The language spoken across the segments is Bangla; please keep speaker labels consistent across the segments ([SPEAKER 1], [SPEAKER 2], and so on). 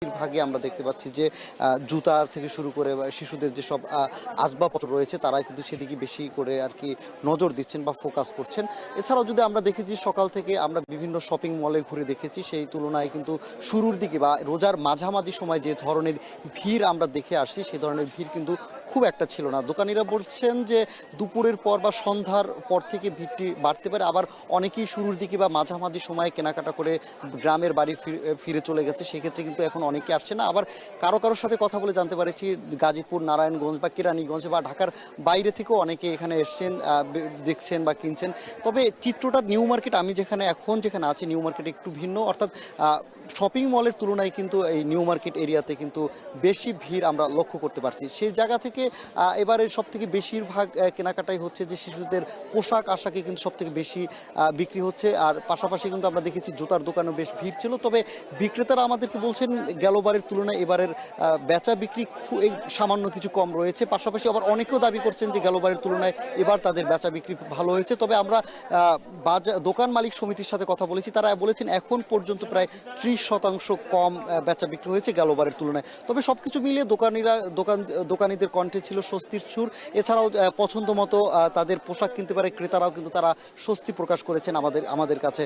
[SPEAKER 1] বেশিরভাগই আমরা দেখতে পাচ্ছি যে জুতার থেকে শুরু করে শিশুদের যেসব আসবাবপত্র রয়েছে তারা কিন্তু সেদিকে বেশি করে আর কি নজর দিচ্ছেন বা ফোকাস করছেন। এছাড়াও যদি আমরা দেখেছি সকাল থেকে আমরা বিভিন্ন শপিং মলে ঘুরে দেখেছি, সেই তুলনায় কিন্তু শুরুর দিকে বা রোজার মাঝামাঝি সময় যে ধরনের ভিড় আমরা দেখে আসছি সেই ধরনের ভিড় কিন্তু খুব একটা ছিল না। দোকানিরা বলছেন যে দুপুরের পর বা সন্ধ্যার পর থেকে ভিড়টি বাড়তে পারে, আবার অনেকেই শুরুর দিকে বা মাঝামাঝি সময়ে কেনাকাটা করে গ্রামের বাড়ি ফিরে চলে গেছে, সেক্ষেত্রে কিন্তু এখন অনেকে আসছে না। আবার কারোর সাথে কথা বলে জানতে পারছি গাজীপুর, নারায়ণগঞ্জ বা কেরানীগঞ্জ বা ঢাকার বাইরে থেকেও অনেকে এখানে এসছেন, দেখছেন বা কিনছেন। তবে চিত্রটা নিউ মার্কেট, আমি যেখানে আছি নিউ মার্কেটে একটু ভিন্ন, অর্থাৎ শপিং মলের তুলনায় কিন্তু এই নিউ মার্কেট এরিয়াতে কিন্তু বেশি ভিড় আমরা লক্ষ্য করতে পারছি। সেই জায়গা থেকে এবারে সব থেকে বেশিরভাগ কেনাকাটাই হচ্ছে যে শিশুদের পোশাক আশাকে কিন্তু সব থেকে বেশি বিক্রি হচ্ছে। আর পাশাপাশি কিন্তু আমরা দেখেছি জুতার দোকানেও বেশ ভিড় ছিল। তবে বিক্রেতারা আমাদেরকে বলছেন গেলবারের তুলনায় এবারের বেচা বিক্রি সামান্য কিছু কম রয়েছে। পাশাপাশি আবার অনেকেও দাবি করছেন যে গেলবারের তুলনায় এবার তাদের বেচা বিক্রি ভালো হয়েছে। তবে আমরা দোকান মালিক সমিতির সাথে কথা বলেছি, তারা বলেছেন এখন পর্যন্ত প্রায় 30% কম বেচা বিক্রি হয়েছে গেলবারের তুলনায়। তবে সবকিছু মিলিয়ে দোকানিদের কণ্ঠে ছিল স্বস্তির সুর। এছাড়াও পছন্দ মতো তাদের পোশাক কিনতে পারে ক্রেতারাও কিন্তু তারা স্বস্তি প্রকাশ করেছেন আমাদের কাছে।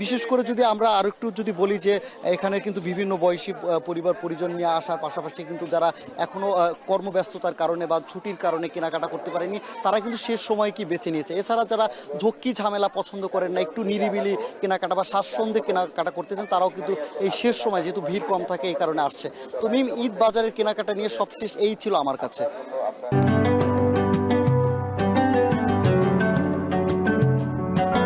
[SPEAKER 1] বিশেষ করে যদি আমরা আরো একটু যদি বলি যে এখানে কিন্তু বিভিন্ন বয়সী পরিবার পরিজন নিয়ে আসার পাশাপাশি কিন্তু যারা এখনো কর্মব্যস্ততার কারণে বা ছুটির কারণে কেনাকাটা করতে পারেনি তারা কিন্তু শেষ সময় কি বেছে নিয়েছে। এছাড়া যারা ঝক্কি ঝামেলা পছন্দ করেন না, একটু নিরিবিলি কেনাকাটা বা স্বাচ্ছন্দ্যে কেনাকাটা করতে চান, তারাও কিন্তু এই শেষ সময় যেহেতু ভিড় কম থাকে এই কারণে আসছে। তো ঈদ বাজারের কেনাকাটা নিয়ে সবশেষ এই ছিল আমার কাছে।